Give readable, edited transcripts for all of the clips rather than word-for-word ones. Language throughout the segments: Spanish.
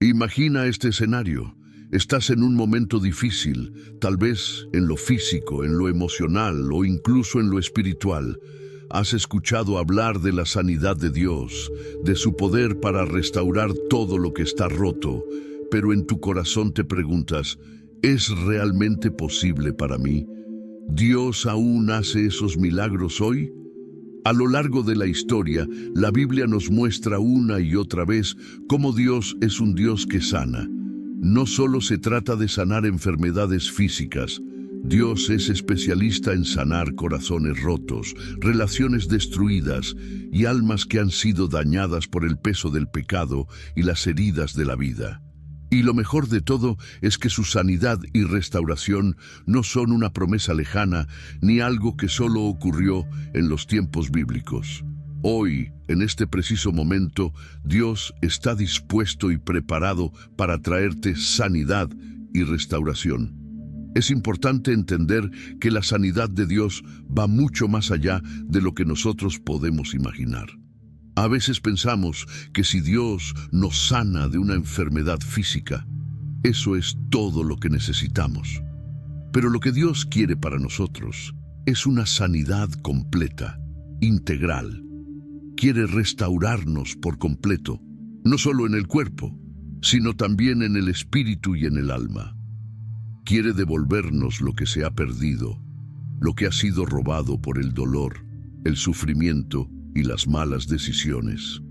Imagina este escenario. Estás en un momento difícil, tal vez en lo físico, en lo emocional o incluso en lo espiritual. Has escuchado hablar de la sanidad de Dios, de su poder para restaurar todo lo que está roto, pero en tu corazón te preguntas, ¿es realmente posible para mí? ¿Dios aún hace esos milagros hoy? A lo largo de la historia, la Biblia nos muestra una y otra vez cómo Dios es un Dios que sana. No solo se trata de sanar enfermedades físicas. Dios es especialista en sanar corazones rotos, relaciones destruidas y almas que han sido dañadas por el peso del pecado y las heridas de la vida. Y lo mejor de todo es que su sanidad y restauración no son una promesa lejana ni algo que solo ocurrió en los tiempos bíblicos. Hoy, en este preciso momento, Dios está dispuesto y preparado para traerte sanidad y restauración. Es importante entender que la sanidad de Dios va mucho más allá de lo que nosotros podemos imaginar. A veces pensamos que si Dios nos sana de una enfermedad física, eso es todo lo que necesitamos. Pero lo que Dios quiere para nosotros es una sanidad completa, integral. Quiere restaurarnos por completo, no solo en el cuerpo, sino también en el espíritu y en el alma. Quiere devolvernos lo que se ha perdido, lo que ha sido robado por el dolor, el sufrimiento y las malas decisiones.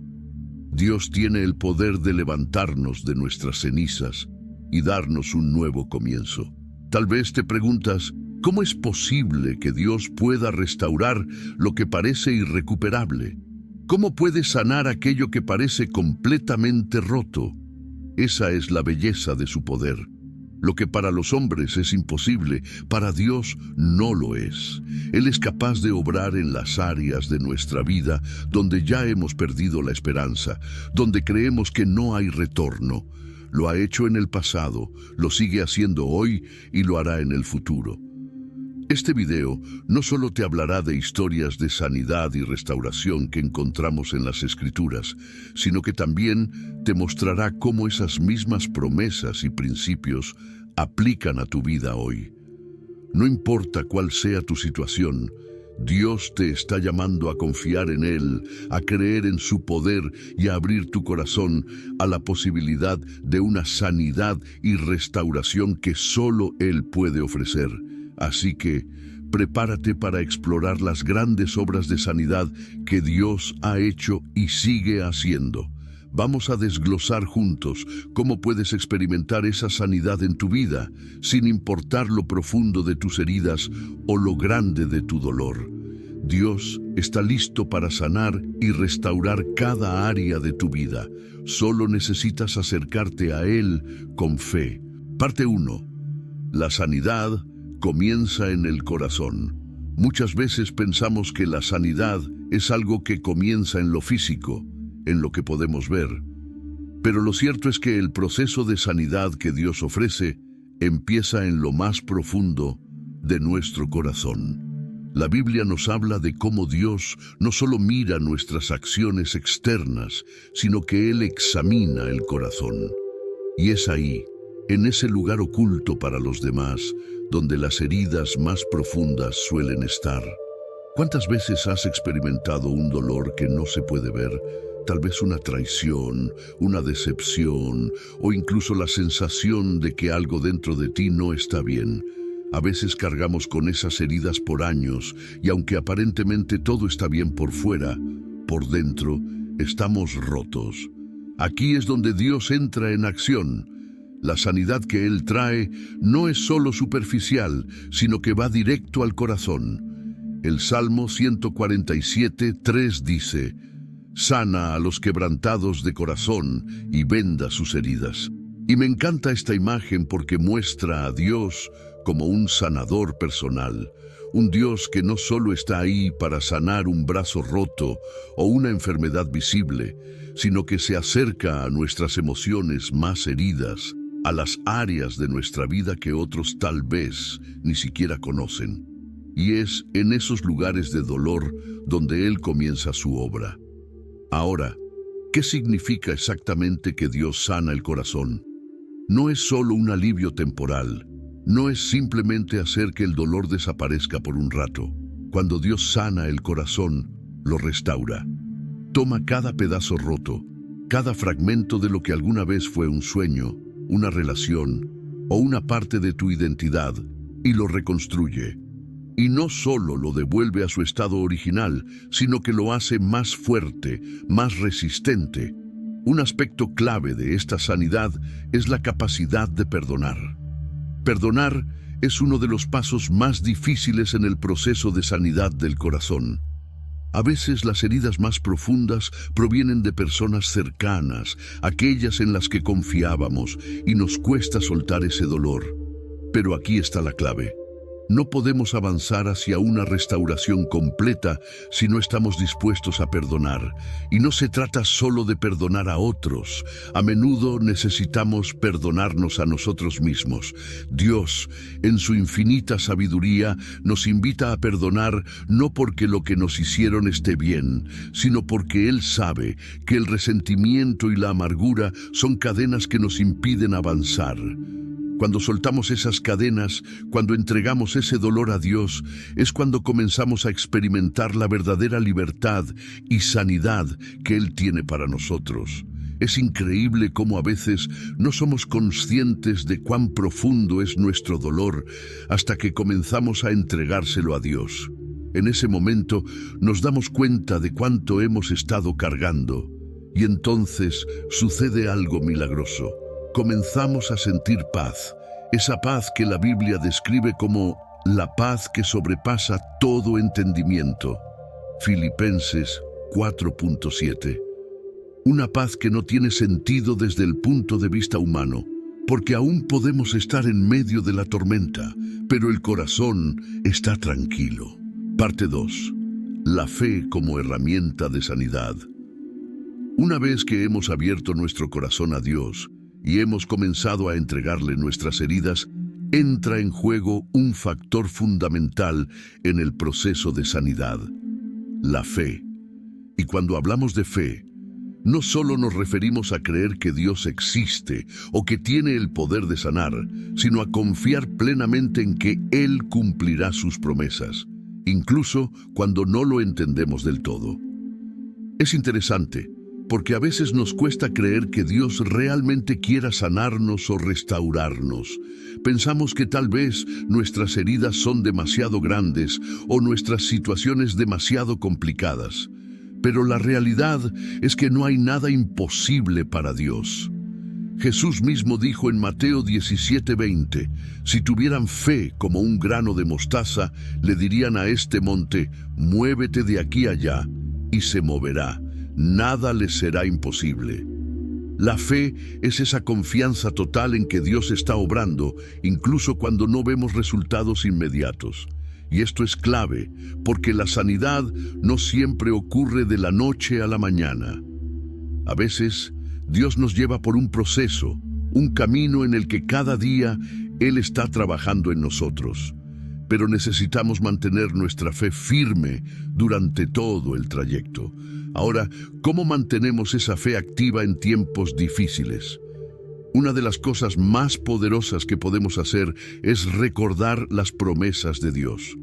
Dios tiene el poder de levantarnos de nuestras cenizas y darnos un nuevo comienzo. Tal vez te preguntas, ¿cómo es posible que Dios pueda restaurar lo que parece irrecuperable? ¿Cómo puede sanar aquello que parece completamente roto? Esa es la belleza de su poder. Lo que para los hombres es imposible, para Dios no lo es. Él es capaz de obrar en las áreas de nuestra vida donde ya hemos perdido la esperanza, donde creemos que no hay retorno. Lo ha hecho en el pasado, lo sigue haciendo hoy y lo hará en el futuro. Este video no solo te hablará de historias de sanidad y restauración que encontramos en las Escrituras, sino que también te mostrará cómo esas mismas promesas y principios aplican a tu vida hoy. No importa cuál sea tu situación, Dios te está llamando a confiar en Él, a creer en su poder y a abrir tu corazón a la posibilidad de una sanidad y restauración que solo Él puede ofrecer. Así que, prepárate para explorar las grandes obras de sanidad que Dios ha hecho y sigue haciendo. Vamos a desglosar juntos cómo puedes experimentar esa sanidad en tu vida, sin importar lo profundo de tus heridas o lo grande de tu dolor. Dios está listo para sanar y restaurar cada área de tu vida. Solo necesitas acercarte a Él con fe. Parte 1. La sanidad comienza en el corazón. Muchas veces pensamos que la sanidad es algo que comienza en lo físico, en lo que podemos ver. Pero lo cierto es que el proceso de sanidad que Dios ofrece empieza en lo más profundo de nuestro corazón. La Biblia nos habla de cómo Dios no solo mira nuestras acciones externas, sino que Él examina el corazón. Y es ahí, en ese lugar oculto para los demás, donde las heridas más profundas suelen estar. ¿Cuántas veces has experimentado un dolor que no se puede ver? Tal vez una traición, una decepción o incluso la sensación de que algo dentro de ti no está bien. A veces cargamos con esas heridas por años y aunque aparentemente todo está bien por fuera, por dentro estamos rotos. Aquí es donde Dios entra en acción. La sanidad que Él trae no es solo superficial, sino que va directo al corazón. El Salmo 147:3 dice: sana a los quebrantados de corazón y venda sus heridas. Y me encanta esta imagen porque muestra a Dios como un sanador personal, un Dios que no solo está ahí para sanar un brazo roto o una enfermedad visible, sino que se acerca a nuestras emociones más heridas, a las áreas de nuestra vida que otros tal vez ni siquiera conocen. Y es en esos lugares de dolor donde Él comienza su obra. Ahora, ¿Qué significa exactamente que Dios sana el corazón? No es solo un alivio temporal, no es simplemente hacer que el dolor desaparezca por un rato. Cuando Dios sana el corazón, lo restaura. Toma cada pedazo roto, cada fragmento de lo que alguna vez fue un sueño, una relación o una parte de tu identidad y lo reconstruye. Y no solo lo devuelve a su estado original, sino que lo hace más fuerte, más resistente. Un aspecto clave de esta sanidad es la capacidad de perdonar. Perdonar es uno de los pasos más difíciles en el proceso de sanidad del corazón. A veces las heridas más profundas provienen de personas cercanas, aquellas en las que confiábamos, y nos cuesta soltar ese dolor. Pero aquí está la clave. No podemos avanzar hacia una restauración completa si no estamos dispuestos a perdonar. Y no se trata solo de perdonar a otros. A menudo necesitamos perdonarnos a nosotros mismos. Dios, en su infinita sabiduría, nos invita a perdonar no porque lo que nos hicieron esté bien, sino porque Él sabe que el resentimiento y la amargura son cadenas que nos impiden avanzar. Cuando soltamos esas cadenas, cuando entregamos ese dolor a Dios, es cuando comenzamos a experimentar la verdadera libertad y sanidad que Él tiene para nosotros. Es increíble cómo a veces no somos conscientes de cuán profundo es nuestro dolor hasta que comenzamos a entregárselo a Dios. En ese momento nos damos cuenta de cuánto hemos estado cargando y entonces sucede algo milagroso. Comenzamos a sentir paz, esa paz que la Biblia describe como la paz que sobrepasa todo entendimiento. Filipenses 4.7. Una paz que no tiene sentido desde el punto de vista humano, porque aún podemos estar en medio de la tormenta, pero el corazón está tranquilo. Parte 2. La fe como herramienta de sanidad. Una vez que hemos abierto nuestro corazón a Dios, y hemos comenzado a entregarle nuestras heridas, entra en juego un factor fundamental en el proceso de sanidad: la fe. Y cuando hablamos de fe, no solo nos referimos a creer que Dios existe o que tiene el poder de sanar, sino a confiar plenamente en que Él cumplirá sus promesas, incluso cuando no lo entendemos del todo. Es interesante, porque a veces nos cuesta creer que Dios realmente quiera sanarnos o restaurarnos. Pensamos que tal vez nuestras heridas son demasiado grandes o nuestras situaciones demasiado complicadas. Pero la realidad es que no hay nada imposible para Dios. Jesús mismo dijo en Mateo 17:20, si tuvieran fe como un grano de mostaza, le dirían a este monte, muévete de aquí a allá, y se moverá. Nada les será imposible. La fe es esa confianza total en que Dios está obrando, incluso cuando no vemos resultados inmediatos. Y esto es clave, porque la sanidad no siempre ocurre de la noche a la mañana. A veces, Dios nos lleva por un proceso, un camino en el que cada día Él está trabajando en nosotros. Pero necesitamos mantener nuestra fe firme durante todo el trayecto. Ahora, ¿cómo mantenemos esa fe activa en tiempos difíciles? Una de las cosas más poderosas que podemos hacer es recordar las promesas de Dios.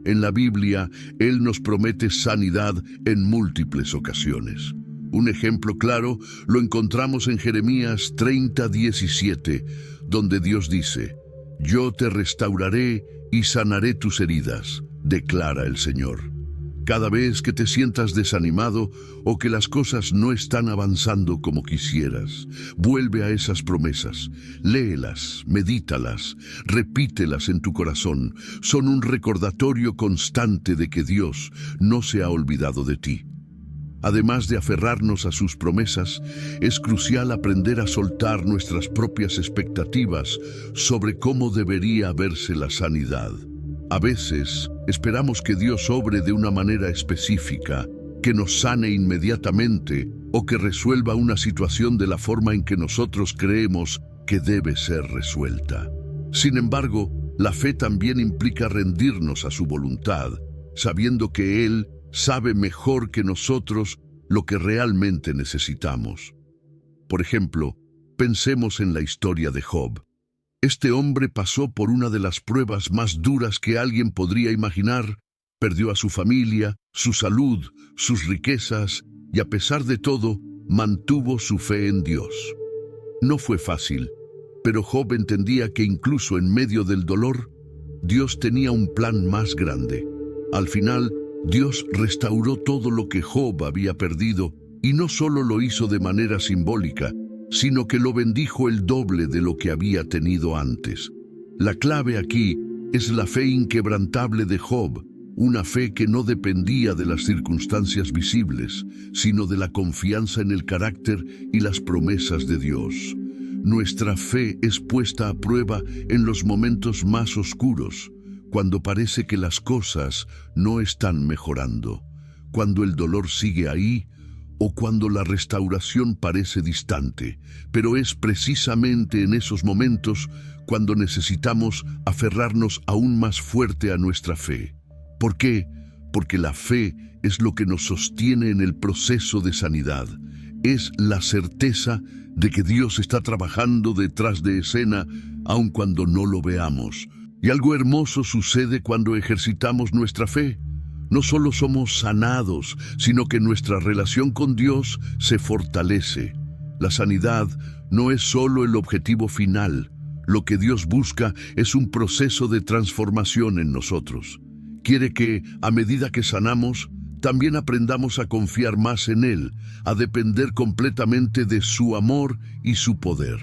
En la Biblia, Él nos promete sanidad en múltiples ocasiones. Un ejemplo claro lo encontramos en Jeremías 30:17, donde Dios dice, yo te restauraré y sanaré tus heridas, declara el Señor. Cada vez que te sientas desanimado o que las cosas no están avanzando como quisieras, vuelve a esas promesas, léelas, medítalas, repítelas en tu corazón. Son un recordatorio constante de que Dios no se ha olvidado de ti. Además de aferrarnos a sus promesas, es crucial aprender a soltar nuestras propias expectativas sobre cómo debería verse la sanidad. A veces, esperamos que Dios obre de una manera específica, que nos sane inmediatamente o que resuelva una situación de la forma en que nosotros creemos que debe ser resuelta. Sin embargo, la fe también implica rendirnos a su voluntad, sabiendo que Él sabe mejor que nosotros lo que realmente necesitamos. Por ejemplo, pensemos en la historia de Job. Este hombre pasó por una de las pruebas más duras que alguien podría imaginar. Perdió a su familia, su salud, sus riquezas, y a pesar de todo, mantuvo su fe en Dios. No fue fácil, pero Job entendía que incluso en medio del dolor, Dios tenía un plan más grande. Al final, Dios restauró todo lo que Job había perdido, y no solo lo hizo de manera simbólica, sino que lo bendijo el doble de lo que había tenido antes. La clave aquí es la fe inquebrantable de Job, una fe que no dependía de las circunstancias visibles, sino de la confianza en el carácter y las promesas de Dios. Nuestra fe es puesta a prueba en los momentos más oscuros, cuando parece que las cosas no están mejorando, cuando el dolor sigue ahí, o cuando la restauración parece distante, pero es precisamente en esos momentos cuando necesitamos aferrarnos aún más fuerte a nuestra fe. ¿Por qué? Porque la fe es lo que nos sostiene en el proceso de sanidad. Es la certeza de que Dios está trabajando detrás de escena, aun cuando no lo veamos. Y algo hermoso sucede cuando ejercitamos nuestra fe. No solo somos sanados, sino que nuestra relación con Dios se fortalece. La sanidad no es solo el objetivo final. Lo que Dios busca es un proceso de transformación en nosotros. Quiere que, a medida que sanamos, también aprendamos a confiar más en Él, a depender completamente de su amor y su poder.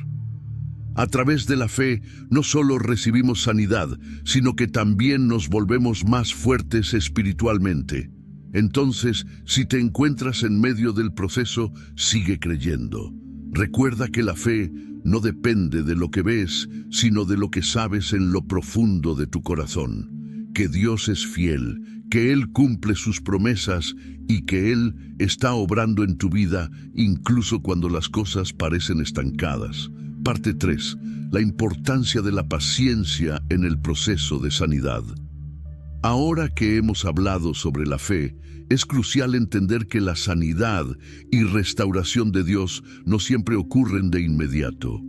A través de la fe, no solo recibimos sanidad, sino que también nos volvemos más fuertes espiritualmente. Entonces, si te encuentras en medio del proceso, sigue creyendo. Recuerda que la fe no depende de lo que ves, sino de lo que sabes en lo profundo de tu corazón. Que Dios es fiel, que Él cumple sus promesas y que Él está obrando en tu vida incluso cuando las cosas parecen estancadas. Parte 3. La importancia de la paciencia en el proceso de sanidad. Ahora que hemos hablado sobre la fe, es crucial entender que la sanidad y restauración de Dios no siempre ocurren de inmediato.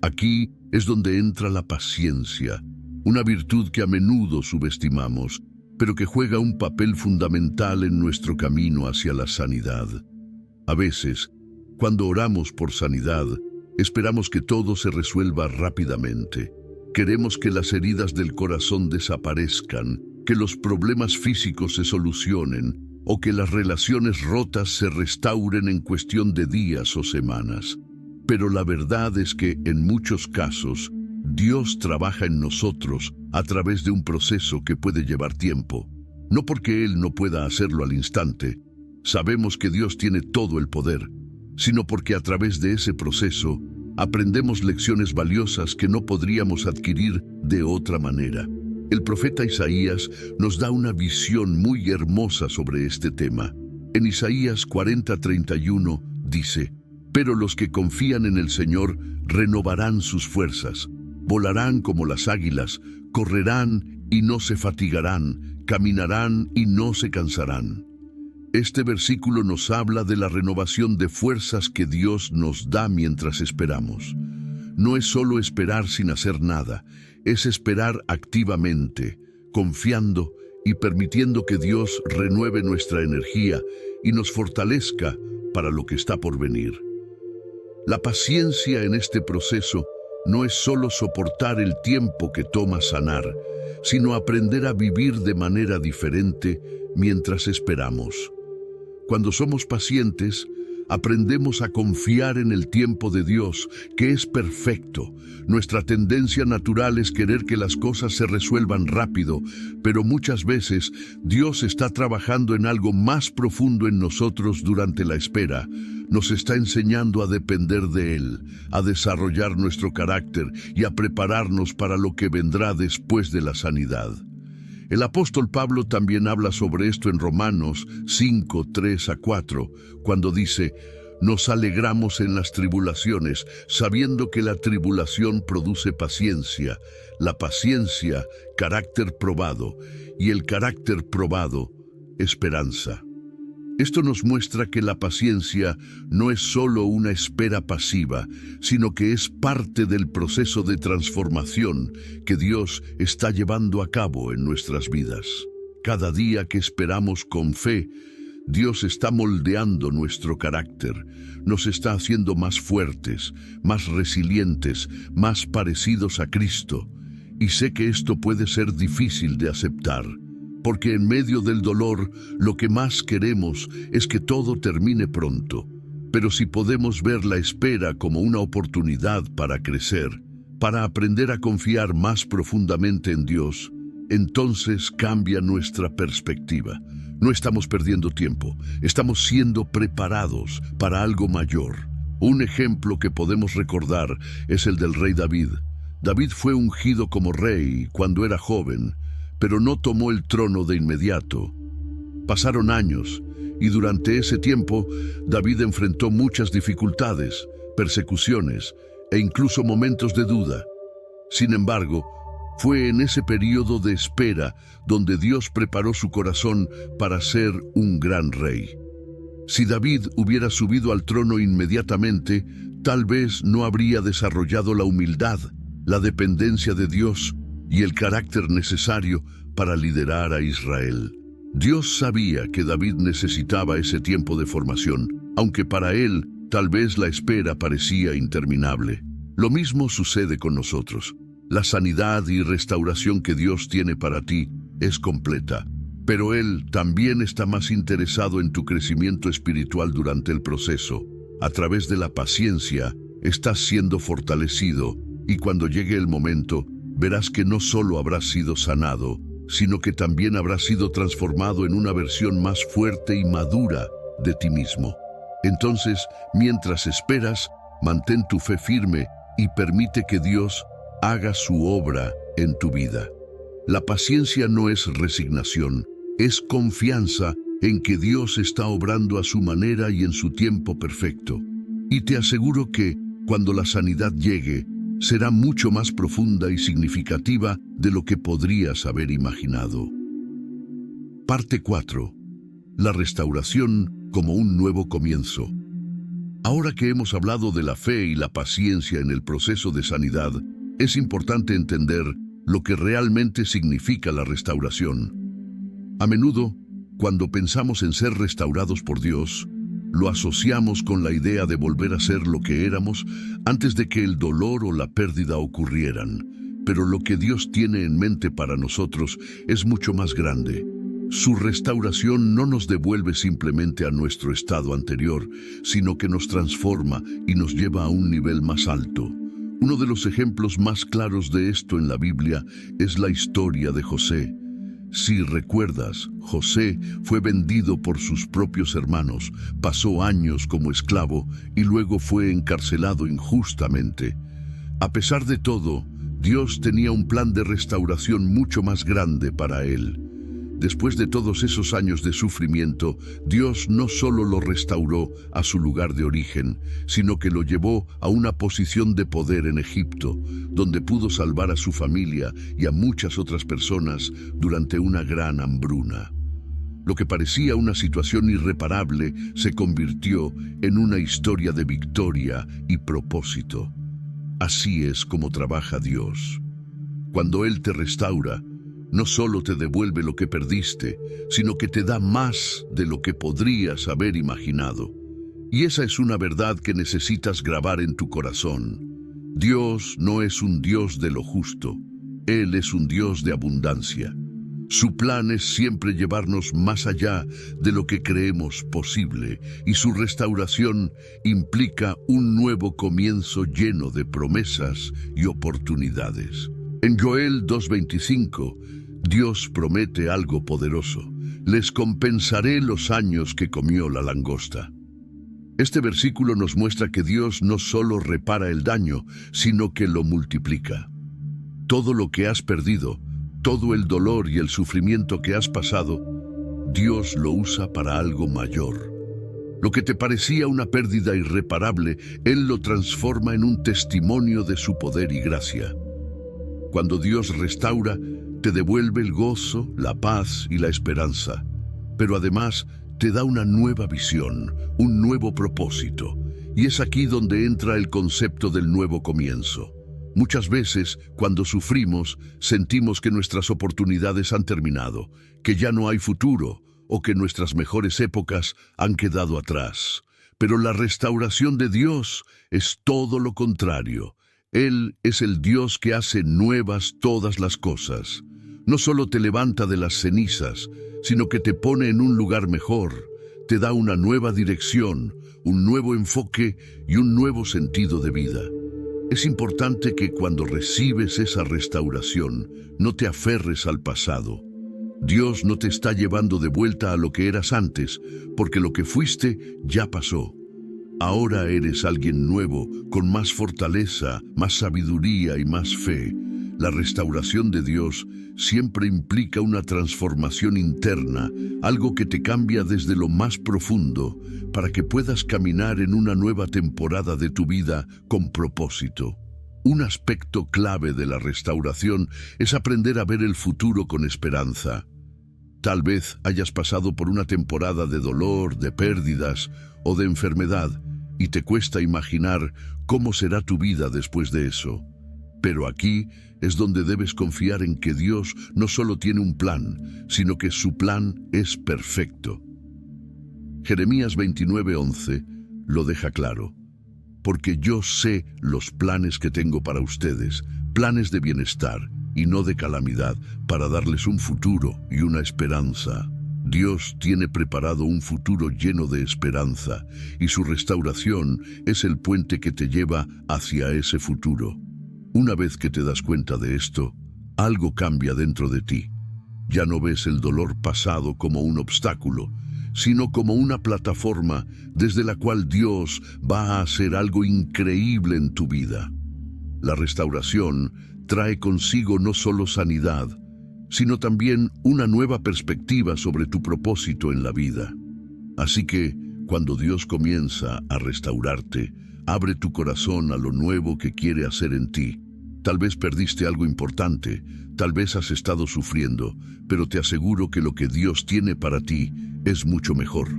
Aquí es donde entra la paciencia, una virtud que a menudo subestimamos, pero que juega un papel fundamental en nuestro camino hacia la sanidad. A veces, cuando oramos por sanidad, esperamos que todo se resuelva rápidamente. Queremos que las heridas del corazón desaparezcan, que los problemas físicos se solucionen o que las relaciones rotas se restauren en cuestión de días o semanas. Pero la verdad es que, en muchos casos, Dios trabaja en nosotros a través de un proceso que puede llevar tiempo. No porque Él no pueda hacerlo al instante. Sabemos que Dios tiene todo el poder, sino porque a través de ese proceso aprendemos lecciones valiosas que no podríamos adquirir de otra manera. El profeta Isaías nos da una visión muy hermosa sobre este tema. En Isaías 40:31 dice: «Pero los que confían en el Señor renovarán sus fuerzas, volarán como las águilas, correrán y no se fatigarán, caminarán y no se cansarán». Este versículo nos habla de la renovación de fuerzas que Dios nos da mientras esperamos. No es solo esperar sin hacer nada, es esperar activamente, confiando y permitiendo que Dios renueve nuestra energía y nos fortalezca para lo que está por venir. La paciencia en este proceso no es solo soportar el tiempo que toma sanar, sino aprender a vivir de manera diferente mientras esperamos. Cuando somos pacientes, aprendemos a confiar en el tiempo de Dios, que es perfecto. Nuestra tendencia natural es querer que las cosas se resuelvan rápido, pero muchas veces Dios está trabajando en algo más profundo en nosotros durante la espera. Nos está enseñando a depender de Él, a desarrollar nuestro carácter y a prepararnos para lo que vendrá después de la sanidad. El apóstol Pablo también habla sobre esto en Romanos 5:3-4, cuando dice: «Nos alegramos en las tribulaciones, sabiendo que la tribulación produce paciencia, la paciencia, carácter probado, y el carácter probado, esperanza». Esto nos muestra que la paciencia no es solo una espera pasiva, sino que es parte del proceso de transformación que Dios está llevando a cabo en nuestras vidas. Cada día que esperamos con fe, Dios está moldeando nuestro carácter, nos está haciendo más fuertes, más resilientes, más parecidos a Cristo. Y sé que esto puede ser difícil de aceptar, porque en medio del dolor lo que más queremos es que todo termine pronto. Pero si podemos ver la espera como una oportunidad para crecer, para aprender a confiar más profundamente en Dios, entonces cambia nuestra perspectiva. No estamos perdiendo tiempo, estamos siendo preparados para algo mayor. Un ejemplo que podemos recordar es el del rey David. David fue ungido como rey cuando era joven, pero no tomó el trono de inmediato. Pasaron años, y durante ese tiempo David enfrentó muchas dificultades, persecuciones e incluso momentos de duda. Sin embargo, fue en ese periodo de espera donde Dios preparó su corazón para ser un gran rey. Si David hubiera subido al trono inmediatamente, tal vez no habría desarrollado la humildad, la dependencia de Dios y el carácter necesario para liderar a Israel. Dios sabía que David necesitaba ese tiempo de formación, aunque para él tal vez la espera parecía interminable. Lo mismo sucede con nosotros. La sanidad y restauración que Dios tiene para ti es completa, pero Él también está más interesado en tu crecimiento espiritual durante el proceso. A través de la paciencia, estás siendo fortalecido y cuando llegue el momento, verás que no solo habrás sido sanado, sino que también habrás sido transformado en una versión más fuerte y madura de ti mismo. Entonces, mientras esperas, mantén tu fe firme y permite que Dios haga su obra en tu vida. La paciencia no es resignación, es confianza en que Dios está obrando a su manera y en su tiempo perfecto. Y te aseguro que, cuando la sanidad llegue, será mucho más profunda y significativa de lo que podrías haber imaginado. Parte 4. La restauración como un nuevo comienzo. Ahora que hemos hablado de la fe y la paciencia en el proceso de sanidad, es importante entender lo que realmente significa la restauración. A menudo, cuando pensamos en ser restaurados por Dios, lo asociamos con la idea de volver a ser lo que éramos antes de que el dolor o la pérdida ocurrieran. Pero lo que Dios tiene en mente para nosotros es mucho más grande. Su restauración no nos devuelve simplemente a nuestro estado anterior, sino que nos transforma y nos lleva a un nivel más alto. Uno de los ejemplos más claros de esto en la Biblia es la historia de José. Si recuerdas, José fue vendido por sus propios hermanos, pasó años como esclavo y luego fue encarcelado injustamente. A pesar de todo, Dios tenía un plan de restauración mucho más grande para él. Después de todos esos años de sufrimiento, Dios no solo lo restauró a su lugar de origen, sino que lo llevó a una posición de poder en Egipto, donde pudo salvar a su familia y a muchas otras personas durante una gran hambruna. Lo que parecía una situación irreparable se convirtió en una historia de victoria y propósito. Así es como trabaja Dios. Cuando Él te restaura, no solo te devuelve lo que perdiste, sino que te da más de lo que podrías haber imaginado. Y esa es una verdad que necesitas grabar en tu corazón. Dios no es un Dios de lo justo, Él es un Dios de abundancia. Su plan es siempre llevarnos más allá de lo que creemos posible, y su restauración implica un nuevo comienzo lleno de promesas y oportunidades. En Joel 2:25, Dios promete algo poderoso. Les compensaré los años que comió la langosta. Este versículo nos muestra que Dios no solo repara el daño, sino que lo multiplica. Todo lo que has perdido, todo el dolor y el sufrimiento que has pasado, Dios lo usa para algo mayor. Lo que te parecía una pérdida irreparable, Él lo transforma en un testimonio de su poder y gracia. Cuando Dios restaura, te devuelve el gozo, la paz y la esperanza, pero además te da una nueva visión, un nuevo propósito. Y es aquí donde entra el concepto del nuevo comienzo. Muchas veces, cuando sufrimos, sentimos que nuestras oportunidades han terminado, que ya no hay futuro, o que nuestras mejores épocas han quedado atrás. Pero la restauración de Dios es todo lo contrario. Él es el Dios que hace nuevas todas las cosas. No solo te levanta de las cenizas, sino que te pone en un lugar mejor, te da una nueva dirección, un nuevo enfoque y un nuevo sentido de vida. Es importante que cuando recibes esa restauración, no te aferres al pasado. Dios no te está llevando de vuelta a lo que eras antes, porque lo que fuiste ya pasó. Ahora eres alguien nuevo, con más fortaleza, más sabiduría y más fe. La restauración de Dios siempre implica una transformación interna, algo que te cambia desde lo más profundo, para que puedas caminar en una nueva temporada de tu vida con propósito. Un aspecto clave de la restauración es aprender a ver el futuro con esperanza. Tal vez hayas pasado por una temporada de dolor, de pérdidas o de enfermedad, y te cuesta imaginar cómo será tu vida después de eso. Pero aquí es donde debes confiar en que Dios no solo tiene un plan, sino que su plan es perfecto. Jeremías 29:11 lo deja claro. Porque yo sé los planes que tengo para ustedes, planes de bienestar y no de calamidad, para darles un futuro y una esperanza. Dios tiene preparado un futuro lleno de esperanza, y su restauración es el puente que te lleva hacia ese futuro. Una vez que te das cuenta de esto, algo cambia dentro de ti. Ya no ves el dolor pasado como un obstáculo, sino como una plataforma desde la cual Dios va a hacer algo increíble en tu vida. La restauración trae consigo no solo sanidad, sino también una nueva perspectiva sobre tu propósito en la vida. Así que, cuando Dios comienza a restaurarte, abre tu corazón a lo nuevo que quiere hacer en ti. Tal vez perdiste algo importante, tal vez has estado sufriendo, pero te aseguro que lo que Dios tiene para ti es mucho mejor.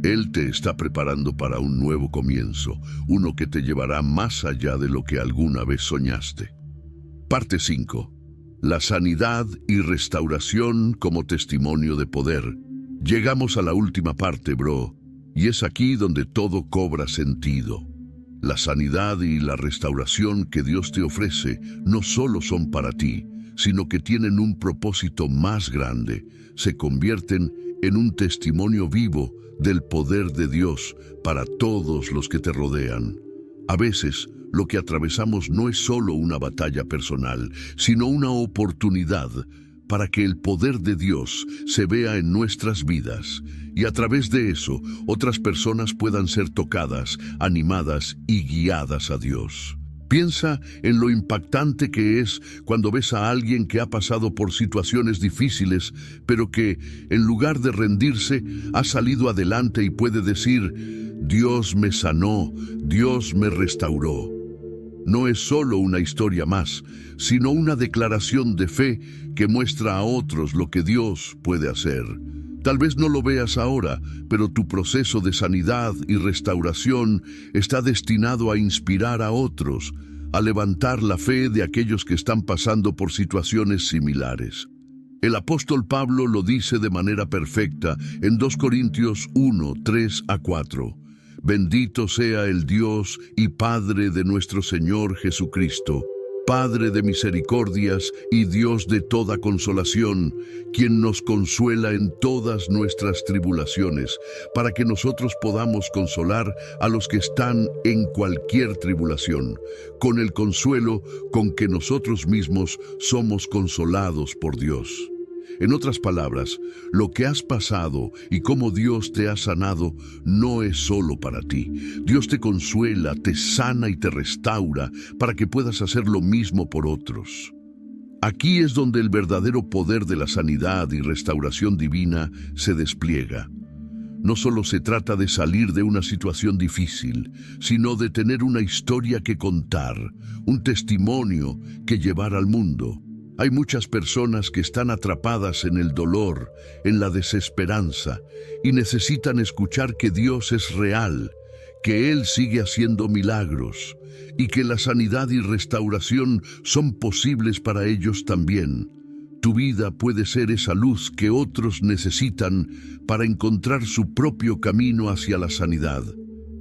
Él te está preparando para un nuevo comienzo, uno que te llevará más allá de lo que alguna vez soñaste. Parte 5. La sanidad y restauración como testimonio de poder. Llegamos a la última parte, bro, y es aquí donde todo cobra sentido. La sanidad y la restauración que Dios te ofrece no solo son para ti, sino que tienen un propósito más grande. Se convierten en un testimonio vivo del poder de Dios para todos los que te rodean. A veces, lo que atravesamos no es solo una batalla personal, sino una oportunidad para que el poder de Dios se vea en nuestras vidas, y a través de eso otras personas puedan ser tocadas, animadas y guiadas a Dios. Piensa en lo impactante que es cuando ves a alguien que ha pasado por situaciones difíciles, pero que, en lugar de rendirse, ha salido adelante y puede decir: Dios me sanó, Dios me restauró. No es solo una historia más, sino una declaración de fe que muestra a otros lo que Dios puede hacer. Tal vez no lo veas ahora, pero tu proceso de sanidad y restauración está destinado a inspirar a otros, a levantar la fe de aquellos que están pasando por situaciones similares. El apóstol Pablo lo dice de manera perfecta en 2 Corintios 1, 3-4. Bendito sea el Dios y Padre de nuestro Señor Jesucristo, Padre de misericordias y Dios de toda consolación, quien nos consuela en todas nuestras tribulaciones, para que nosotros podamos consolar a los que están en cualquier tribulación, con el consuelo con que nosotros mismos somos consolados por Dios. En otras palabras, lo que has pasado y cómo Dios te ha sanado no es solo para ti. Dios te consuela, te sana y te restaura para que puedas hacer lo mismo por otros. Aquí es donde el verdadero poder de la sanidad y restauración divina se despliega. No solo se trata de salir de una situación difícil, sino de tener una historia que contar, un testimonio que llevar al mundo. Hay muchas personas que están atrapadas en el dolor, en la desesperanza, y necesitan escuchar que Dios es real, que Él sigue haciendo milagros, y que la sanidad y restauración son posibles para ellos también. Tu vida puede ser esa luz que otros necesitan para encontrar su propio camino hacia la sanidad.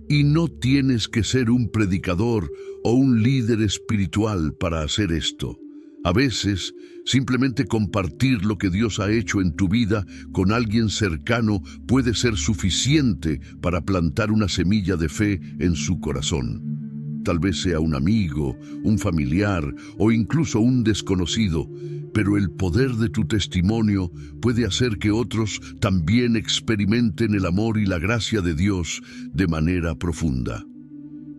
Y no tienes que ser un predicador o un líder espiritual para hacer esto. A veces, simplemente compartir lo que Dios ha hecho en tu vida con alguien cercano puede ser suficiente para plantar una semilla de fe en su corazón. Tal vez sea un amigo, un familiar o incluso un desconocido, pero el poder de tu testimonio puede hacer que otros también experimenten el amor y la gracia de Dios de manera profunda.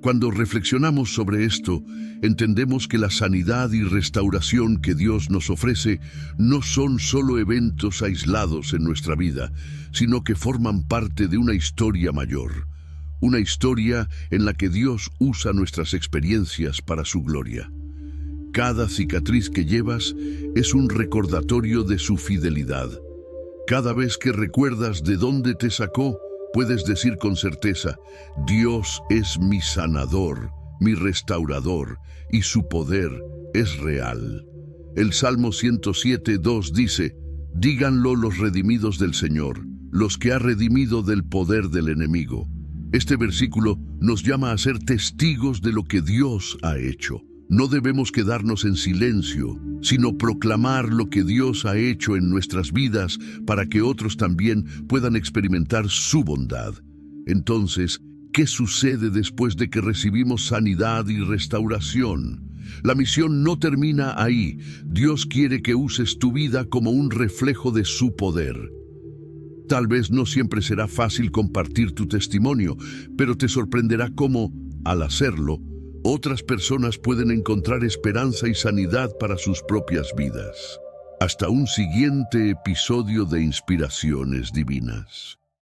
Cuando reflexionamos sobre esto, entendemos que la sanidad y restauración que Dios nos ofrece no son solo eventos aislados en nuestra vida, sino que forman parte de una historia mayor. Una historia en la que Dios usa nuestras experiencias para su gloria. Cada cicatriz que llevas es un recordatorio de su fidelidad. Cada vez que recuerdas de dónde te sacó, puedes decir con certeza: Dios es mi sanador, mi restaurador, y su poder es real. El Salmo 107:2 dice: díganlo los redimidos del Señor, los que ha redimido del poder del enemigo. Este versículo nos llama a ser testigos de lo que Dios ha hecho. No debemos quedarnos en silencio, sino proclamar lo que Dios ha hecho en nuestras vidas para que otros también puedan experimentar su bondad. Entonces, ¿qué sucede después de que recibimos sanidad y restauración? La misión no termina ahí. Dios quiere que uses tu vida como un reflejo de su poder. Tal vez no siempre será fácil compartir tu testimonio, pero te sorprenderá cómo, al hacerlo, otras personas pueden encontrar esperanza y sanidad para sus propias vidas. Hasta un siguiente episodio de Inspiraciones Divinas.